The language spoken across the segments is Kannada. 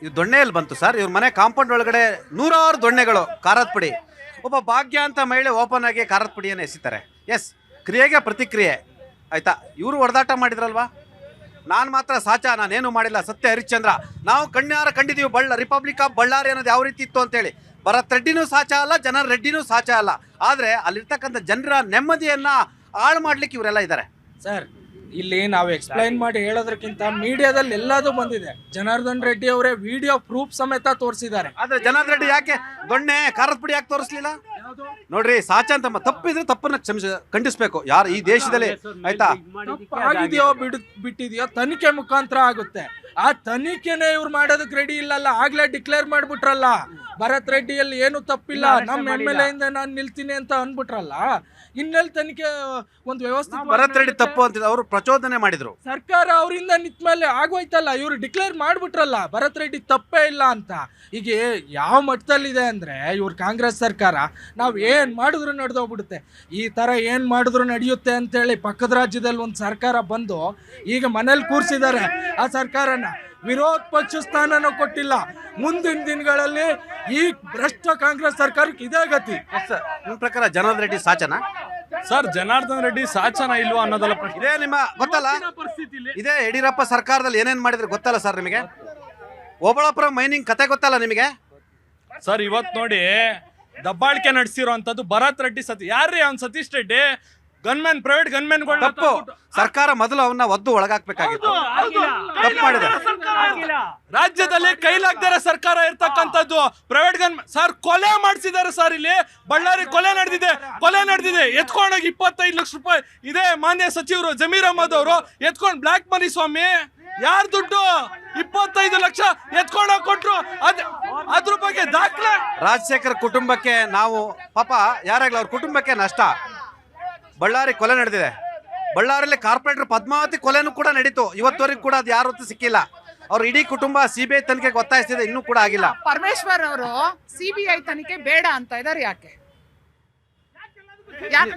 ಇದು ದೊಣ್ಣೆಯಲ್ಲಿ ಬಂತು ಸರ್. ಇವ್ರ ಮನೆ ಕಾಂಪೌಂಡ್ ಒಳಗಡೆ ನೂರಾರು ದೊಣ್ಣೆಗಳು ಖಾರದ ಪುಡಿ. ಒಬ್ಬ ಭಾಗ್ಯ ಅಂತ ಮಹಿಳೆ ಓಪನ್ ಆಗಿ ಖಾರದ ಪುಡಿಯನ್ನು ಎಸಿತಾರೆ. ಎಸ್, ಕ್ರಿಯೆಗೆ ಪ್ರತಿಕ್ರಿಯೆ ಆಯ್ತಾ. ಇವರು ಹೊಡೆದಾಟ ಮಾಡಿದ್ರಲ್ವಾ. ನಾನು ಮಾತ್ರ ಸಾಚ, ನಾನೇನು ಮಾಡಿಲ್ಲ, ಸತ್ಯ ಹರಿಶ್ಚಂದ್ರ. ನಾವು ಕಣ್ಣಾರ ಕಂಡಿದ್ದೀವಿ ರಿಪಬ್ಲಿಕ್ ಆಫ್ ಬಳ್ಳಾರಿ ಅನ್ನೋದು ಯಾವ ರೀತಿ ಇತ್ತು ಅಂತೇಳಿ. ಭರತ್ ರೆಡ್ಡಿನೂ ಸಾಚ ಅಲ್ಲ, ಜನರ ರೆಡ್ಡಿನೂ ಸಾಚ ಅಲ್ಲ. ಆದರೆ ಅಲ್ಲಿರ್ತಕ್ಕಂಥ ಜನರ ನೆಮ್ಮದಿಯನ್ನು ಹಾಳು ಮಾಡ್ಲಿಕ್ಕೆ ಇವರೆಲ್ಲ ಇದ್ದಾರೆ ಸರ್. ಇಲ್ಲಿ ನಾವು ಎಕ್ಸ್ಪ್ಲೈನ್ ಮಾಡಿ ಹೇಳೋದಕ್ಕಿಂತ ಮೀಡಿಯಾದಲ್ಲಿ ಎಲ್ಲದೂ ಬಂದಿದೆ. ಜನಾರ್ದನ್ ರೆಡ್ಡಿ ಅವರೇ ವಿಡಿಯೋ ಪ್ರೂಫ್ ಸಮೇತ ತೋರಿಸಿದ್ದಾರೆ. ಆದ್ರೆ ಜನಾರ್ದನ್ ರೆಡ್ಡಿ ಯಾಕೆ ದೊಣ್ಣೆ ಖಾರದ ಪುಡಿ ಯಾಕೆ ತೋರಿಸ್ಲಿಲ್ಲ? ನೋಡ್ರಿ, ಸಾಚ ಅಂತ ತಪ್ಪಿದ್ರೆ ತಪ್ಪನ್ನ ಖಂಡಿಸ್ಬೇಕು ಯಾರು ಈ ದೇಶದಲ್ಲಿ, ಆಯ್ತಾ. ಆಗಿದೆಯೋ ಬಿಟ್ಟಿದೆಯೋ ತನಿಖೆ ಮುಖಾಂತರ ಆಗುತ್ತೆ. ಆ ತನಿಖೆನೇ ಇವ್ರು ಮಾಡೋದಕ್ಕೆ ರೆಡಿ ಇಲ್ಲಲ್ಲ. ಆಗ್ಲೇ ಡಿಕ್ಲೇರ್ ಮಾಡ್ಬಿಟ್ರಲ್ಲ ಭರತ್ ರೆಡ್ಡಿಯಲ್ಲಿ ಏನು ತಪ್ಪಿಲ್ಲ, ನಮ್ಮ MLA ಇಂದ ನಾನು ನಿಲ್ತೀನಿ ಅಂತ ಅನ್ಬಿಟ್ರಲ್ಲ. ಇನ್ನೆಲ್ಲಿ ತನಿಖೆ ಒಂದು ವ್ಯವಸ್ಥೆ? ಭರತ್ ರೆಡ್ಡಿ ತಪ್ಪು ಅಂತ ಅವರು ಪ್ರಚೋದನೆ ಮಾಡಿದ್ರು. ಸರ್ಕಾರ ಅವರಿಂದ ನಿಂತ ಮೇಲೆ ಆಗೋಯ್ತಲ್ಲ. ಇವ್ರು ಡಿಕ್ಲೇರ್ ಮಾಡ್ಬಿಟ್ರಲ್ಲ ಭರತ್ ರೆಡ್ಡಿ ತಪ್ಪೇ ಇಲ್ಲ ಅಂತ. ಈಗ ಯಾವ ಮಟ್ಟದಲ್ಲಿದೆ ಅಂದ್ರೆ ಇವ್ರು ಕಾಂಗ್ರೆಸ್ ಸರ್ಕಾರ ನಾವು ಏನ್ ಮಾಡಿದ್ರು ನಡೆದೋಗ್ಬಿಡುತ್ತೆ. ಈ ತರ ಏನ್ ಮಾಡಿದ್ರು ನಡೆಯುತ್ತೆ ಅಂತೇಳಿ ಪಕ್ಕದ ರಾಜ್ಯದಲ್ಲಿ ಒಂದು ಸರ್ಕಾರ ಬಂದು ಈಗ ಮನೇಲಿ ಕೂರ್ಸಿದ್ದಾರೆ. ಆ ಸರ್ಕಾರನ ವಿರೋಧ ಪಕ್ಷ ಸ್ಥಾನನೂ ಕೊಟ್ಟಿಲ್ಲ. ಮುಂದಿನ ದಿನಗಳಲ್ಲಿ ಈ ಭ್ರಷ್ಟ ಕಾಂಗ್ರೆಸ್ ಸರ್ಕಾರಕ್ಕೆ ಇದೇ ಗತಿ. ನಿಮ್ಮ ಪ್ರಕಾರ ಜನಾರ್ದನ್ ರೆಡ್ಡಿ ಸಾಚನ? ಸರ್, ಜನಾರ್ದನ್ ರೆಡ್ಡಿ ಸಾಚನ ಇಲ್ವಾ ಅನ್ನೋದಲ್ಲ ಪ್ರಶ್ನೆ. ಇದೇ ನಿಮ್ಮ ಗೊತ್ತಲ್ಲ, ಇದೇ ಯಡಿಯೂರಪ್ಪ ಸರ್ಕಾರದಲ್ಲಿ ಏನೇನ್ ಮಾಡಿದ್ರೆ ಗೊತ್ತಲ್ಲ ಸರ್ ನಿಮಗೆ? ಓಬಳಾಪುರ ಮೈನಿಂಗ್ ಕತೆ ಗೊತ್ತಲ್ಲ ನಿಮಗೆ? ಸರ್, ಇವತ್ತು ನೋಡಿ ದಬ್ಬಾಳಿಕೆ ನಡೆಸಿರೋ ಅಂತದ್ದು ಭರತ್ ರೆಡ್ಡಿ ಯಾರ್ರೀ ಅವ್ನು? Satish Reddy gunman, private gunman. ತಪ್ಪು. ಸರ್ಕಾರ ಮೊದಲು ಅವನ್ನ ಒದ್ದು ಒಳಗಾಕ್ಬೇಕಾಗಿತ್ತು. ತಪ್ಪು ಮಾಡಿದೆ. ರಾಜ್ಯದಲ್ಲಿ ಕೈಲಾಗ್ದಾರ ಸರ್ಕಾರ ಇರ್ತಕ್ಕಂಥದ್ದು ಪ್ರೈವೇಟ್ ಗನ್. ಸರ್, ಕೊಲೆ ಮಾಡಿಸಿದ್ದಾರೆ ಸರ್. ಇಲ್ಲಿ ಬಳ್ಳಾರಿ ಕೊಲೆ ನಡೆದಿದೆ. ಎತ್ಕೊಂಡೋಗಿ 25 ಲಕ್ಷ ರೂಪಾಯಿ ಇದೇ ಮಾನ್ಯ ಸಚಿವರು ಜಮೀರ್ ಅಹಮದ್ ಅವರು ಎತ್ಕೊಂಡು ಬ್ಲಾಕ್ ಮನಿ ಸ್ವಾಮಿ. ಯಾರ್ ದುಡ್ಡು? 25 ಲಕ್ಷ ಎತ್ಕೊಂಡೋಗಿ ಕೊಟ್ರು. ಅದ್ರ ಬಗ್ಗೆ ದಾಖಲೆ. ರಾಜಶೇಖರ್ ಕುಟುಂಬಕ್ಕೆ ನಾವು ಪಾಪ ಯಾರಾಗ್ಲಿ ಅವ್ರ ಕುಟುಂಬಕ್ಕೆ ನಷ್ಟ. ಬಳ್ಳಾರಿ ಕೊಲೆ ನಡೆದಿದೆ. ಬಳ್ಳಾರಿಯಲ್ಲಿ ಕಾರ್ಪೊರೇಟರ್ ಪದ್ಮಾವತಿ ಕೊಲೆನೂ ಕೂಡ ನಡೀತು. ಇವತ್ತವರೆಗೂ ಕೂಡ ಅದು ಯಾರು ಸಿಕ್ಕಿಲ್ಲ. ಅವ್ರ ಇಡೀ ಕುಟುಂಬ CBI ತನಿಖೆಗೆ ಒತ್ತಾಯಿಸ್ತಿದೆ, ಇನ್ನೂ ಕೂಡ ಆಗಿಲ್ಲ. ಪರಮೇಶ್ವರ್ ಅವರು CBI ತನಿಖೆ ಬೇಡ ಅಂತ ಇದ್ದಾರೆ. ಯಾಕೆ?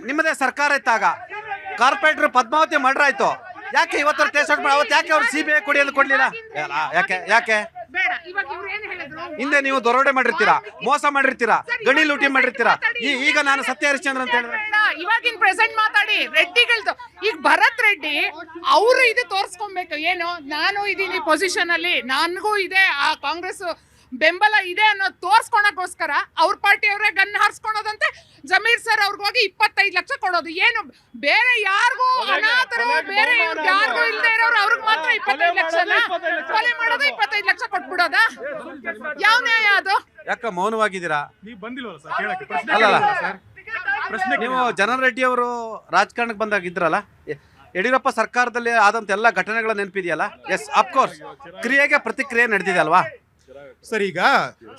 ನಿಮ್ಮದೇ ಸರ್ಕಾರ ಇದ್ದಾಗ ಕಾರ್ಪೊರೇಟರ್ ಪದ್ಮಾವತಿ ಮರ್ಡರ್ ಆಯ್ತು. ಯಾಕೆ ಇವತ್ತು ಟೇಸ್ಟ್ ಮಾಡಿ ಅವತ್ತು ಯಾಕೆ ಅವ್ರು CBI ಕೊಡಿ ಅಂತ ಕೊಡ್ಲಿಲ್ಲ? ಯಾಕೆ ಹಿಂದೆ ನೀವು ದರೋಡೆ ಮಾಡಿರ್ತೀರಾ, ಮೋಸ ಮಾಡಿರ್ತೀರಾ, ಗಣಿ ಲೂಟಿ ಮಾಡಿರ್ತೀರಾ. ಈಗ ನಾನು ಸತ್ಯ ಹರಿಶ್ಚಂದ್ರ ಅಂತ ಹೇಳಿದ್ರೆ ಇವಾಗಿನ ಪ್ರೆಸೆಂಟ್ ಮಾತಾಡಿ ರೆಡ್ಡಿಗಳ್ದು. ಈಗ ಭರತ್ ರೆಡ್ಡಿ ಅವರು ಇದು ತೋರ್ಸ್ಕೊಬೇಕು. ಏನು, ನಾನು ಇದೀನಿ ಪೊಸಿಷನ್ ಅಲ್ಲಿ, ನನಗೂ ಇದೆ ಆ ಕಾಂಗ್ರೆಸ್ ಬೆಂಬಲ ಇದೆ ಅನ್ನೋ ತೋರ್ಸ್ಕೊಳಕೋಸ್ಕರ ಅವ್ರ ಪಾರ್ಟಿ ಅವರೇ ಗನ್ ಹಾರಿಸ್ಕೊಳೋದಂತೆ. ಜಮೀರ್ ಸರ್ ಅವ್ರಿಗೋಗಿ 25 ಲಕ್ಷ ಕೊಡೋದು. ಏನು ಬೇರೆ ಯಾರಿಗೂ ಅನಾಥರು, ಬೇರೆ ಯಾರಿಗೂ ಇಲ್ಲದೆ ಇರೋರು ಅವ್ರಿಗೆ ಮಾತ್ರ 25 ಲಕ್ಷನ ಕೊಲೆ ಮಾಡೋದು, 25 ಲಕ್ಷ ಕೊಟ್ಬಿಡೋದ? ಯಾವ ನ್ಯಾಯ ಅದು? ಯಾಕ ಮೌನವಾಗಿದ್ದೀರಾ? ನೀವು ಬಂದಿಲ್ವಲ್ಲ ಸರ್ ಕೇಳಕ್ಕೆ? ನೀವು ಜನಾರ್ದನ್ ರೆಡ್ಡಿ ಅವರು ರಾಜಕಾರಣಕ್ಕೆ ಬಂದಾಗ ಇದ್ರಲ್ಲ, ಯಡಿಯೂರಪ್ಪ ಸರ್ಕಾರದಲ್ಲಿ ಆದಂತ ಎಲ್ಲ ಘಟನೆಗಳ ನೆನಪಿದೆಯಲ್ಲ? S, of course. ಕ್ರಿಯೆಗೆ ಪ್ರತಿಕ್ರಿಯೆ ನಡೆದಿದೆ ಅಲ್ವಾ ಸರ್? ಈಗ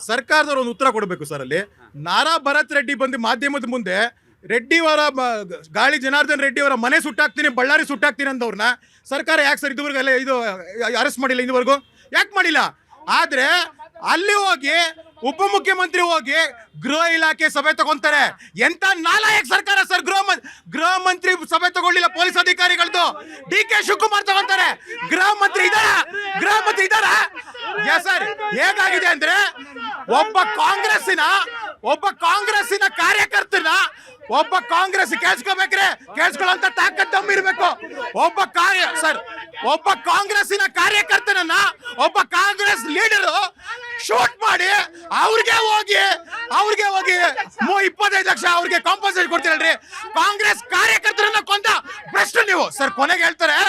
ಸರ್ಕಾರದವ್ರು ಒಂದು ಉತ್ತರ ಕೊಡಬೇಕು ಸರ್. ಅಲ್ಲಿ ನಾರಾ ಭರತ್ ರೆಡ್ಡಿ ಬಂದು ಮಾಧ್ಯಮದ ಮುಂದೆ ರೆಡ್ಡಿಯವರ ಗಾಳಿ ಜನಾರ್ದನ್ ರೆಡ್ಡಿ ಅವರ ಮನೆ ಸುಟ್ಟಾಕ್ತೀನಿ, ಬಳ್ಳಾರಿ ಸುಟ್ಟಾಕ್ತೀನಿ ಅಂದವ್ರನ್ನ ಸರ್ಕಾರ ಯಾಕೆ ಸರ್ ಇದುವರೆಗೂ ಇದು ಅರೆಸ್ಟ್ ಮಾಡಿಲ್ಲ? ಇದುವರೆಗೂ ಯಾಕೆ ಮಾಡಿಲ್ಲ? ಆದ್ರೆ ಅಲ್ಲಿ ಹೋಗಿ ಉಪಮುಖ್ಯಮಂತ್ರಿ ಹೋಗಿ ಗೃಹ ಇಲಾಖೆ ಸಭೆ ತಗೊಂತಾರೆ. ಎಂತ ನಾಲಾಯಕ ಸರ್ಕಾರ ಸರ್! ಗೃಹ ಮಂತ್ರಿ ಸಭೆ ತಗೊಳ್ಳಿಲ್ಲ ಪೊಲೀಸ್ ಅಧಿಕಾರಿಗಳದ್ದು. DK ಶಿವಕುಮಾರ್ ತಗೊಂತಾರೆ. ಗೃಹ ಮಂತ್ರಿ ಇದಾರ ಸರ್. ಹೇಗಾಗಿದೆ ಅಂದ್ರೆ ಒಬ್ಬ ಕಾಂಗ್ರೆಸ್ಸಿನ ಕಾರ್ಯಕರ್ತನ ಒಬ್ಬ ಕಾಂಗ್ರೆಸ್ ಕೇಳಿಸ್ಕೊಳ್ಳೋಂತ ತಾಕತ್ ದಮ್ಮಿರ್ಬೇಕು. ಒಬ್ಬ ಕಾಂಗ್ರೆಸ್ಸಿನ ಕಾರ್ಯಕರ್ತನನ್ನ ಒಬ್ಬ ಕಾಂಗ್ರೆಸ್ ಲೀಡರ್ ಶೂಟ್ ಮಾಡಿ ಅವ್ರಿಗೆ ಹೋಗಿ 25 ಲಕ್ಷ ಅವ್ರಿಗೆ ಕಾಂಪನ್ಸೇಷನ್ ಕೊಡ್ತೀರಲ್ರಿ. ಕಾಂಗ್ರೆಸ್ ಕಾರ್ಯಕರ್ತರನ್ನ ಕೊಂದ ಭ್ರಷ್ಟ ನೀವು ಸರ್. ಕೊನೆಗೆ ಹೇಳ್ತಾರೆ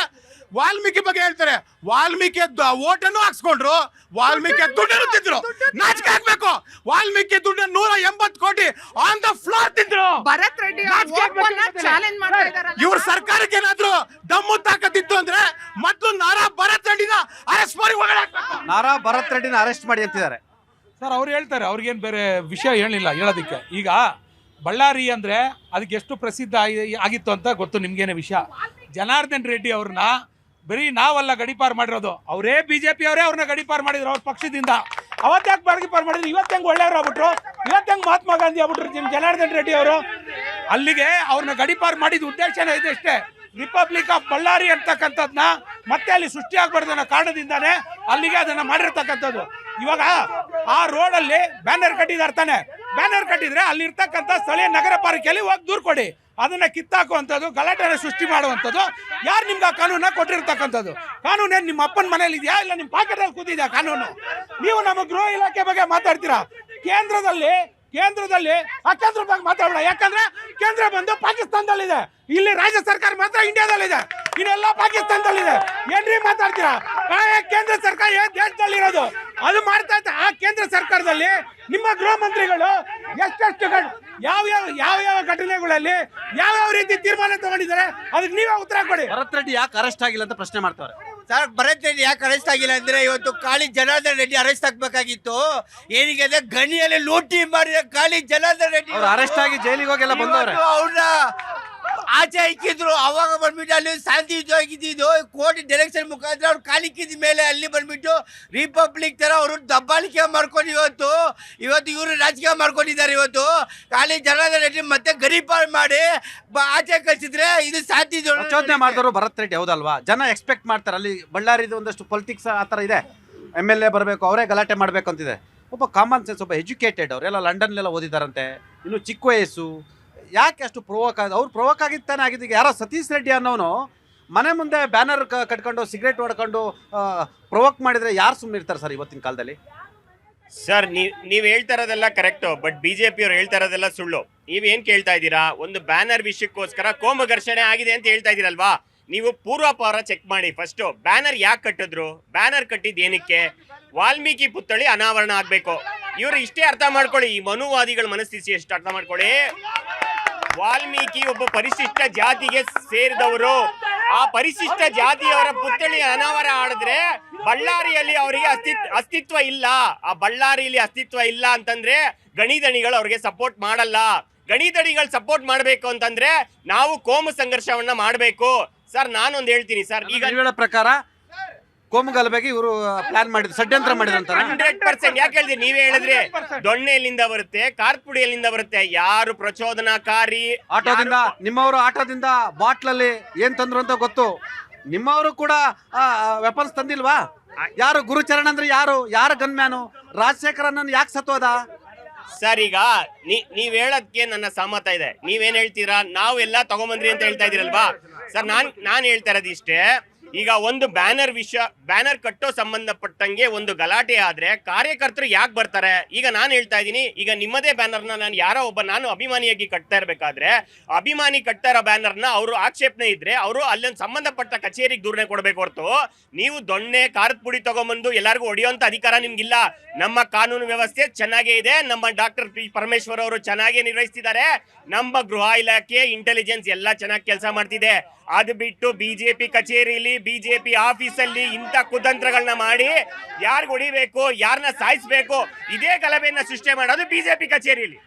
ವಾಲ್ಮೀಕಿ ಬಗ್ಗೆ ಹೇಳ್ತಾರೆ. ವಾಲ್ಮೀಕಿ ಓಟನ್ನು ಹಾಕ್ಸ್ಕೊಂಡ್ರು, ವಾಲ್ಮೀಕಿ ದುಡ್ಡನ್ನು ತಿಂದ್ರು. ನಾಚಿಕೆ ಹಾಕ್ಬೇಕು. ವಾಲ್ಮೀಕಿ ದುಡ್ಡು 180 ಕೋಟಿ ಆನ್ ದ ಫ್ಲೋರ್ ತಿಂದ್ರು. ಭರತ್ ರೆಡ್ಡಿ ಚಾಲೆಂಜ್ ಮಾಡ್ತಾ ಇದ್ದಾರೆ. ಇವ್ರ ಸರ್ಕಾರಕ್ಕೆ ಏನಾದ್ರು ದಮ್ಮು ತಾಕತ್ತಿತ್ತು ಅಂದ್ರೆ ಮೊದಲು ನಾರಾ ಭರತ್ ರೆಡ್ಡಿನ ಅರೆಸ್ಟ್ ಮಾಡಿ ನಾರಾ ಭರತ್ ರೆಡ್ಡಿನ ಅರೆಸ್ಟ್ ಮಾಡಿ ಅಂತಿದ್ದಾರೆ ಸರ್. ಅವ್ರು ಹೇಳ್ತಾರೆ, ಅವ್ರಿಗೇನು ಬೇರೆ ವಿಷಯ ಹೇಳಿಲ್ಲ ಹೇಳೋದಕ್ಕೆ. ಈಗ ಬಳ್ಳಾರಿ ಅಂದರೆ ಅದಕ್ಕೆ ಎಷ್ಟು ಪ್ರಸಿದ್ಧ ಆಗಿತ್ತು ಅಂತ ಗೊತ್ತು ನಿಮ್ಗೇನೆ ವಿಷಯ. ಜನಾರ್ದನ್ ರೆಡ್ಡಿ ಅವ್ರನ್ನ ಬರೀ ನಾವಲ್ಲ ಗಡಿಪಾರು ಮಾಡಿರೋದು, ಅವರೇ BJP ಅವರೇ ಅವ್ರನ್ನ ಗಡಿಪಾರು ಮಾಡಿದ್ರು ಅವ್ರ ಪಕ್ಷದಿಂದ. ಅವತ್ತಾಕೆ ಗಡಿಪಾರು ಮಾಡಿದ್ರು? ಇವತ್ತು ಹೆಂಗೆ ಒಳ್ಳೆಯವ್ರು ಆಗ್ಬಿಟ್ರು? ಇವತ್ತು ಹೆಂಗೆ ಮಹಾತ್ಮ ಗಾಂಧಿ ಆಗ್ಬಿಟ್ರು ಜನಾರ್ದನ್ ರೆಡ್ಡಿ ಅವರು? ಅಲ್ಲಿಗೆ ಅವ್ರನ್ನ ಗಡಿಪಾರು ಮಾಡಿದ ಉದ್ದೇಶನೇ ಇದೆ ಅಷ್ಟೇ. ರಿಪಬ್ಲಿಕ್ ಆಫ್ ಬಳ್ಳಾರಿ ಅಂತಕ್ಕಂಥದ್ದನ್ನ ಮತ್ತೆ ಅಲ್ಲಿ ಸೃಷ್ಟಿ ಆಗ್ಬಾರ್ದು ಅನ್ನೋ ಕಾರಣದಿಂದಾನೇ ಅಲ್ಲಿಗೆ ಅದನ್ನು ಮಾಡಿರ್ತಕ್ಕಂಥದ್ದು. ಇವಾಗ ಆ ರೋಡಲ್ಲಿ ಬ್ಯಾನರ್ ಕಟ್ಟಿದಾರೆ ತಾನೆ, ಬ್ಯಾನರ್ ಕಟ್ಟಿದ್ರೆ ಅಲ್ಲಿರ್ತಕ್ಕಂಥ ಸ್ಥಳೀಯ ನಗರ ಪಾಲಿಕೆಯಲ್ಲಿ ಹೋಗಿ ದೂರು ಕೊಡಿ. ಅದನ್ನ ಕಿತ್ತಾಕುವಂಥದ್ದು, ಗಲಾಟೆನ ಸೃಷ್ಟಿ ಮಾಡುವಂಥದ್ದು ಯಾರು ನಿಮ್ಗೆ ಆ ಕಾನೂನ ಕೊಟ್ಟಿರ್ತಕ್ಕಂಥದ್ದು? ಕಾನೂನೇನು ನಿಮ್ಮ ಅಪ್ಪನ ಮನೇಲಿ ಇದೆಯಾ, ಇಲ್ಲ ನಿಮ್ಮ ಪಾಕೆಟಲ್ಲಿ ಕೂತಿದ್ಯಾ ಕಾನೂನು? ನೀವು ನಮ್ಮ ಗೃಹ ಇಲಾಖೆ ಬಗ್ಗೆ ಮಾತಾಡ್ತೀರಾ. ಕೇಂದ್ರದಲ್ಲಿ ಆ ಕೇಂದ್ರ ಬಗ್ಗೆ ಮಾತಾಡೋಣ. ಯಾಕಂದ್ರೆ ಕೇಂದ್ರ ಬಂದು ಪಾಕಿಸ್ತಾನದಲ್ಲಿದೆ, ಇಲ್ಲಿ ರಾಜ್ಯ ಸರ್ಕಾರ ಮಾತ್ರ ಇಂಡಿಯಾದಲ್ಲಿದೆ, ಇನ್ನೆಲ್ಲ ಪಾಕಿಸ್ತಾನದಲ್ಲಿದೆ. ಏನ್ರಿ ಮಾತಾಡ್ತೀರಾ? ಕೇಂದ್ರ ಸರ್ಕಾರ ದೇಶದಲ್ಲಿರೋದು ಅದು ಮಾಡ್ತಾ ಇದ್ದ. ಆ ಕೇಂದ್ರ ಸರ್ಕಾರದಲ್ಲಿ ನಿಮ್ಮ ಗೃಹ ಮಂತ್ರಿಗಳು ಎಷ್ಟೆಷ್ಟು ಯಾವ ಘಟನೆಗಳಲ್ಲಿ ಯಾವ ರೀತಿ ತೀರ್ಮಾನ ತಗೊಂಡಿದ್ದಾರೆ, ಅದಕ್ಕೆ ನೀವೇ ಉತ್ತರ ಕೊಡಿ. ಭರತ್ ರೆಡ್ಡಿ ಯಾಕೆ ಅರೆಸ್ಟ್ ಆಗಿಲ್ಲ ಅಂತ ಪ್ರಶ್ನೆ ಮಾಡ್ತಾರೆ. ಸರ್, ಭರತ್ ರೆಡ್ಡಿ ಯಾಕೆ ಅರೆಸ್ಟ್ ಆಗಿಲ್ಲ ಅಂದ್ರೆ, ಇವತ್ತು ಕಾಳಿ ಜನಾರ್ದನ್ ರೆಡ್ಡಿ ಅರೆಸ್ಟ್ ಆಗ್ಬೇಕಾಗಿತ್ತು. ಏನಿಗೆ ಅಂದ್ರೆ ಗಣಿಯಲ್ಲಿ ಲೂಟಿ ಮಾಡಿದ ಕಾಳಿ ಜನಾರ್ದನ್ ರೆಡ್ಡಿ ಅವ್ರು ಅರೆಸ್ಟ್ ಆಗಿ ಜೈಲಿಗೆ ಹೋಗೆಲ್ಲ ಬಂದವ್ರೆ. ಅವ್ರನ್ನ ಆಚೆ ಇಕ್ಕಿದ್ರು. ಅವಾಗ ಬಂದ್ಬಿಟ್ಟು ಅಲ್ಲಿ ಶಾಂತಿಯುತವಾಗಿದ್ದು ಕೋರ್ಟ್ ಡೈರೆಕ್ಷನ್ ಮುಖಾಂತರ ಅವ್ರು ಕಾಲಿಕ್ಕಿದ ಮೇಲೆ ಅಲ್ಲಿ ಬಂದ್ಬಿಟ್ಟು ರಿಪಬ್ಲಿಕ್ ತರ ಅವರು ದಬ್ಬಾಳಿಕೆ ಮಾಡ್ಕೊಂಡು ಇವತ್ತು ಇವರು ರಾಜಕೀಯ ಮಾಡ್ಕೊಂಡಿದ್ದಾರೆ. ಇವತ್ತು ಕಾಳಿ ಜನಾರ್ದನ್ ರೆಡ್ಡಿ ಮತ್ತೆ ಗರೀಪಾಲ್ ಮಾಡಿ ಆಚೆ ಕಳಿಸಿದ್ರೆ ಇದು ಶಾಂತಿ ಪ್ರಚೋದನೆ ಮಾಡಿದವರು ಭರತ್ ರೆಡ್ಡಿ, ಹೌದಲ್ವಾ? ಜನ ಎಕ್ಸ್ಪೆಕ್ಟ್ ಮಾಡ್ತಾರೆ. ಅಲ್ಲಿ ಬಳ್ಳಾರಿದು ಒಂದಷ್ಟು ಪೊಲಿಟಿಕ್ಸ್ ಆ ಥರ ಇದೆ. MLA ಬರಬೇಕು, ಅವರೇ ಗಲಾಟೆ ಮಾಡಬೇಕು ಅಂತಿದೆ. ಒಬ್ಬ ಕಾಮನ್ ಸೆನ್ಸ್, ಒಬ್ಬ ಎಜುಕೇಟೆಡ್, ಅವರೆಲ್ಲ ಲಂಡನ್ಲೆಲ್ಲ ಓದಿದಾರಂತೆ, ಇನ್ನು ಚಿಕ್ಕ ವಯಸ್ಸು. ಯಾಕೆ ಅಷ್ಟು ಪ್ರೊವೋಕ್ ಆಗಿದೆ? ಅವ್ರು ಪ್ರೊವೋಕ್ ಆಗಿತ್ತಾನೆ ಆಗಿದ್ದು. ಈಗ ಯಾರೋ ಸತೀಶ್ ರೆಡ್ಡಿ ಅನ್ನೋನು ಮನೆ ಮುಂದೆ ಬ್ಯಾನರ್ ಕಟ್ಕೊಂಡು ಸಿಗರೇಟ್ ಹೊಡ್ಕೊಂಡು ಪ್ರೊವೋಕ್ ಮಾಡಿದ್ರೆ ಯಾರು ಸುಮ್ಮನೆ ಇರ್ತಾರೆ ಸರ್ ಇವತ್ತಿನ ಕಾಲದಲ್ಲಿ? ಸರ್, ನೀವ್ ಹೇಳ್ತಾ ಇರೋದೆಲ್ಲ ಕರೆಕ್ಟು, ಬಟ್ ಬಿಜೆಪಿ ಅವ್ರು ಹೇಳ್ತಾ ಇರೋದೆಲ್ಲ ಸುಳ್ಳು. ನೀವೇನ್ ಕೇಳ್ತಾ ಇದ್ದೀರಾ? ಒಂದು ಬ್ಯಾನರ್ ವಿಷಯಕ್ಕೋಸ್ಕರ ಕೋಮು ಘರ್ಷಣೆ ಆಗಿದೆ ಅಂತ ಹೇಳ್ತಾ ಇದೀರಲ್ವಾ? ನೀವು ಪೂರ್ವಾಪರ ಚೆಕ್ ಮಾಡಿ. ಫಸ್ಟ್ ಬ್ಯಾನರ್ ಯಾಕೆ ಕಟ್ಟಿದ್ರು? ಬ್ಯಾನರ್ ಕಟ್ಟಿದ್ ಏನಕ್ಕೆ? ವಾಲ್ಮೀಕಿ ಪುತ್ಥಳಿ ಅನಾವರಣ ಆಗ್ಬೇಕು. ಇವ್ರು ಇಷ್ಟೇ ಅರ್ಥ ಮಾಡ್ಕೊಳ್ಳಿ, ಈ ಮನುವಾದಿಗಳ ಮನಸ್ಥಿತಿ ಎಷ್ಟು ಅರ್ಥ ಮಾಡ್ಕೊಳ್ಳಿ. ವಾಲ್ಮೀಕಿ ಒಬ್ಬ ಪರಿಶಿಷ್ಟ ಜಾತಿಗೆ ಸೇರಿದವರು. ಆ ಪರಿಶಿಷ್ಟ ಜಾತಿಯವರ ಪುತ್ಥಳಿ ಅನಾವರಣ ಆಡಿದ್ರೆ ಬಳ್ಳಾರಿಯಲ್ಲಿ ಅವರಿಗೆ ಅಸ್ತಿತ್ವ ಇಲ್ಲ. ಆ ಬಳ್ಳಾರಿಯಲ್ಲಿ ಅಸ್ತಿತ್ವ ಇಲ್ಲ ಅಂತಂದ್ರೆ ಗಣಿದಣಿಗಳು ಅವ್ರಿಗೆ ಸಪೋರ್ಟ್ ಮಾಡಲ್ಲ. ಗಣಿದಣಿಗಳು ಸಪೋರ್ಟ್ ಮಾಡ್ಬೇಕು ಅಂತಂದ್ರೆ ನಾವು ಕೋಮು ಸಂಘರ್ಷವನ್ನ ಮಾಡ್ಬೇಕು. ಸರ್, ನಾನೊಂದು ಹೇಳ್ತೀನಿ ಸರ್, ಈಗ ಹೇಳೋ ಪ್ರಕಾರ ಕೋಮು ಗಲಭೆಗೆ ಇವರು ಪ್ಲಾನ್ ಮಾಡಿದ್ರು, ಷಡ್ಯಂತ್ರ ಮಾಡಿದ್ರು. 100%. ಯಾಕೆ ಹೇಳಿದ್ರಿ? ನೀವೇ ಹೇಳಿದ್ರಿ ದೊಣ್ಣೆ ಎಲ್ಲಿಂದ ಬರುತ್ತೆ, ಕಾರ್ಪುಡಿ ಎಲ್ಲಿಂದ ಬರುತ್ತೆ, ಯಾರು ಪ್ರಚೋದನಾಕಾರಿ? ಆಟೋದಿಂದ, ನಿಮ್ಮವರು ಆಟೋದಿಂದ ಬಾಟ್ಲಲ್ಲಿ ಏನ್ ತಂದ್ರು ಅಂತ ಗೊತ್ತು. ನಿಮ್ಮವರು ಕೂಡ ವೆಪನ್ಸ್ ತಂದಿಲ್ವಾ? ಯಾರು ಗುರುಚರಣ್ ಅಂದ್ರೆ ಯಾರ ಗನ್ಮ್ಯಾನು? ರಾಜಶೇಖರನ್ ಯಾಕೆ ಸತ್ತೋದ? ಸರ್, ಈಗ ನೀವ್ ಹೇಳೋದಕ್ಕೆ ನನ್ನ ಸಹಮತ ಇದೆ. ನೀವೇನ್ ಹೇಳ್ತೀರಾ? ನಾವು ಎಲ್ಲ ತಗೊಂಬಂದ್ರಿ ಅಂತ ಹೇಳ್ತಾ ಇದೀರಲ್ವಾ? ಸರ್, ನಾನ್ ಹೇಳ್ತಾ ಇರೋದು ಇಷ್ಟೇ. ಈಗ ಒಂದು ಬ್ಯಾನರ್ ಕಟ್ಟೋ ಸಂಬಂಧಪಟ್ಟಂಗೆ ಒಂದು ಗಲಾಟೆ ಆದ್ರೆ ಕಾರ್ಯಕರ್ತರು ಯಾಕೆ ಬರ್ತಾರೆ? ಈಗ ನಾನು ಹೇಳ್ತಾ ಇದ್ದೀನಿ, ಈಗ ನಿಮ್ಮದೇ ಬ್ಯಾನರ್ನ ನಾನು ಅಭಿಮಾನಿಯಾಗಿ ಕಟ್ತಾ ಇರ್ಬೇಕಾದ್ರೆ ಅಭಿಮಾನಿ ಕಟ್ತಾ ಇರೋ ಬ್ಯಾನರ್ನ ಅವರು ಆಕ್ಷೇಪಣೆ ಇದ್ರೆ ಅವರು ಅಲ್ಲೊಂದು ಸಂಬಂಧಪಟ್ಟ ಕಚೇರಿಗೆ ದೂರನೆ ಕೊಡ್ಬೇಕು ಹೊರತು ನೀವು ದೊಣ್ಣೆ ಖಾರದ ಪುಡಿ ತಗೊಂಬಂದು ಎಲ್ಲರಿಗೂ ಹೊಡೆಯುವಂತ ಅಧಿಕಾರ ನಿಮ್ಗಿಲ್ಲ. ನಮ್ಮ ಕಾನೂನು ವ್ಯವಸ್ಥೆ ಚೆನ್ನಾಗೇ ಇದೆ. ನಮ್ಮ ಡಾಕ್ಟರ್ ಪಿ ಪರಮೇಶ್ವರ್ ಅವರು ಚೆನ್ನಾಗಿ ನಿರ್ವಹಿಸ್ತಿದ್ದಾರೆ. ನಮ್ಮ ಗೃಹ ಇಲಾಖೆ, ಇಂಟೆಲಿಜೆನ್ಸ್ ಎಲ್ಲ ಚೆನ್ನಾಗಿ ಕೆಲಸ ಮಾಡ್ತಿದೆ. ಅದು ಬಿಟ್ಟು ಬಿಜೆಪಿ ಕಚೇರಿಯಲ್ಲಿ, ಬಿಜೆಪಿ ಆಫೀಸಲ್ಲಿ ಇಂಥ ಕುತಂತ್ರಗಳನ್ನ ಮಾಡಿ ಯಾರಿಗೆ ಹೊಡಿಬೇಕು, ಯಾರನ್ನ ಸಾಯಿಸ್ಬೇಕು, ಇದೇ ಗಲಭೆಯನ್ನ ಸೃಷ್ಟಿ ಮಾಡೋದು ಬಿಜೆಪಿ ಕಚೇರಿಯಲ್ಲಿ.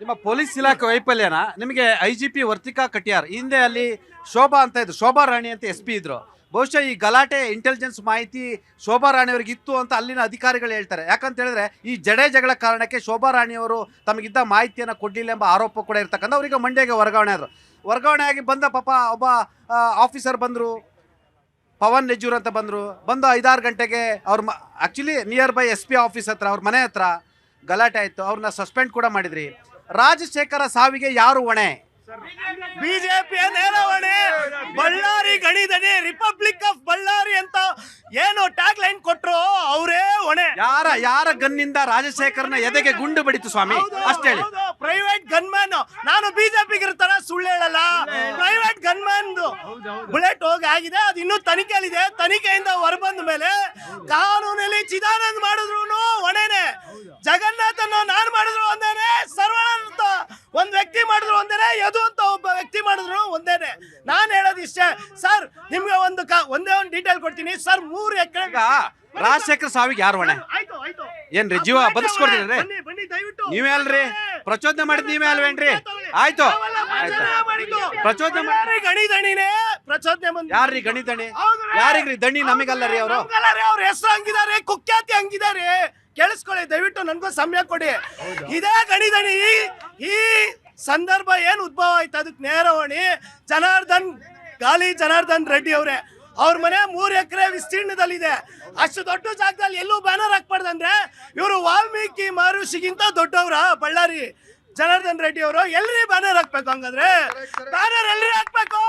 ನಿಮ್ಮ ಪೊಲೀಸ್ ಇಲಾಖೆ ವೈಫಲ್ಯನ ನಿಮಗೆ IGP ವರ್ತಿಕಾ ಕಟಿಯಾರ್, ಹಿಂದೆ ಅಲ್ಲಿ ಶೋಭಾ ಅಂತ ಇದ್ರು, ಶೋಭಾ ರಾಣಿ ಅಂತ SP ಇದ್ರು. ಬಹುಶಃ ಈ ಗಲಾಟೆ ಇಂಟೆಲಿಜೆನ್ಸ್ ಮಾಹಿತಿ ಶೋಭಾ ರಾಣಿಯವ್ರಿಗೆ ಇತ್ತು ಅಂತ ಅಲ್ಲಿನ ಅಧಿಕಾರಿಗಳು ಹೇಳ್ತಾರೆ. ಯಾಕಂತ ಹೇಳಿದ್ರೆ ಈ ಜಗಳ ಕಾರಣಕ್ಕೆ ಶೋಭಾ ರಾಣಿಯವರು ತಮಗಿದ್ದ ಮಾಹಿತಿಯನ್ನು ಕೊಡಲಿಲ್ಲ ಎಂಬ ಆರೋಪ ಕೂಡ ಇರ್ತಕ್ಕಂಥ. ಅವರಿಗೆ ಮಂಡ್ಯಗೆ ವರ್ಗಾವಣೆ ಆದರು. ವರ್ಗಾವಣೆ ಆಗಿ ಬಂದ ಪಾಪ ಒಬ್ಬ ಆಫೀಸರ್ ಬಂದರು, ಪವನ್ ನೆಜ್ಜೂರ್ ಅಂತ ಬಂದು 5-6 ಗಂಟೆಗೆ ಅವ್ರ actually near by SP office ಹತ್ರ, ಅವ್ರ ಮನೆ ಹತ್ರ ಗಲಾಟೆ ಆಯಿತು. ಅವ್ರನ್ನ ಸಸ್ಪೆಂಡ್ ಕೂಡ ಮಾಡಿದ್ರಿ. ರಾಜಶೇಖರ ಸಾವಿಗೆ ಯಾರು ಹೊಣೆ? ಬಿಜೆಪಿಯ ನೇರ ಹೊಣೆ. ಬಳ್ಳಾರಿ ಗಣಿದಣಿ, ರಿಪಬ್ಲಿಕ್ ಆಫ್ ಬಳ್ಳಾರಿ ಅಂತ ಏನು ಟ್ಯಾಗ್ ಲೈನ್ ಕೊಟ್ರು ಅವರೇ ಹೊಣೆ. ಯಾರ ಗನ್ನಿಂದ ರಾಜಶೇಖರ್ನ ಎದೆಗೆ ಗುಂಡು ಬಡಿತು ಸ್ವಾಮಿ? ಅಷ್ಟೇ ಹೇಳಿ. Private gunman. ನಾನು ಬಿಜೆಪಿಗೆ ಇರ್ತಾರ, ಸುಳ್ಳು ಹೇಳಲ್ಲ. ಪ್ರೈವೇಟ್ ಗನ್ಮ್ಯಾನ್ ಬುಲೆಟ್ ಹೋಗಿ ಆಗಿದೆ, ಅದು ಇನ್ನೂ ತನಿಖೆಯಲ್ಲಿದೆ. ತನಿಖೆಯಿಂದ ಹೊರಬಂದ ಮೇಲೆ ಕಾನೂನಲ್ಲಿ ಚಿದಾನಂದ್ ಮಾಡಿದ್ರು ಹೊಣೆನೆ, ಜಗನ್ನಾಥನ್ ನಾನು ಮಾಡಿದ್ರು ಒಂದೇನೆ, ಸರ್ವಾನಂದ ಒಂದ್ ವ್ಯಕ್ತಿ ಮಾಡಿದ್ರು ಒಂದೇನೆ, ಯದು ಅಂತ ಒಬ್ಬ ವ್ಯಕ್ತಿ ಮಾಡಿದ್ರು ಒಂದೇನೆ. ನಾನ್ ಹೇಳೋದು ಇಷ್ಟೇ ಸರ್. ನಿಮ್ಗೆ ಒಂದೇ ಒಂದು ಡೀಟೇಲ್ ಕೊಡ್ತೀನಿ ಸರ್. 3 ಎಕರೆ ರಾಜಶೇಖರ್ ಸಾವಿಗೆ ಯಾರು ಹೊಣೆ? ಏನ್ರಿ ಜೀವ ಬದುಕಿಸ್ಕೊಡ್ತೀರಿ? ನೀವೇ ಅಲ್ರಿ ಪ್ರಚೋದನೆ ಮಾಡಿದ್, ನೀವೇ ಅಲ್ವೇನ್ರಿ? ಆಯ್ತು, ಪ್ರಚೋದನೆ ಗಣಿದಣಿನೇ ಪ್ರಚೋದನೆ. ಯಾರ್ರಿ ಗಣಿದಣಿ? ಯಾರಿಗ್ರಿ ದಣಿ? ನಮಗಲ್ಲ ರೀ. ಅವರು ಅವ್ರ ಹೆಸರು ಹಂಗಿದ್ದಾರೆ, ಕುಖ್ಯಾತಿ ಹಂಗಿದ್ದಾರೆ. ಕೇಳಿಸ್ಕೊಳ್ಳಿ ದಯವಿಟ್ಟು, ನನ್ಗೂ ಸಮಯ ಕೊಡಿ. ಇದೇ ಗಣಿದಣಿ ಈ ಸಂದರ್ಭ ಏನು ಉದ್ಭವ ಆಯ್ತು ಅದಕ್ಕೆ ನೇರ ಹೊಣೆ ಗಾಲಿ ಜನಾರ್ದನ್ ರೆಡ್ಡಿ ಅವರೇ. ಅವ್ರ ಮನೆ 3 ಎಕರೆ ವಿಸ್ತೀರ್ಣದಲ್ಲಿದೆ. ಅಷ್ಟು ದೊಡ್ಡ ಜಾಗದಲ್ಲಿ ಎಲ್ಲೂ ಬ್ಯಾನರ್ ಹಾಕ್ಬಾರ್ದಂದ್ರೆ ಇವರು ವಾಲ್ಮೀಕಿ ಮಹರ್ಷಿಗಿಂತ ದೊಡ್ಡವರ ಬಳ್ಳಾರಿ ಜನಾರ್ದನ್ ರೆಡ್ಡಿ ಅವರು? ಎಲ್ರಿ ಬ್ಯಾನರ್ ಹಾಕ್ಬೇಕು? ಹಂಗಾದ್ರೆ ಬ್ಯಾನರ್ ಎಲ್ರಿ ಹಾಕ್ಬೇಕು?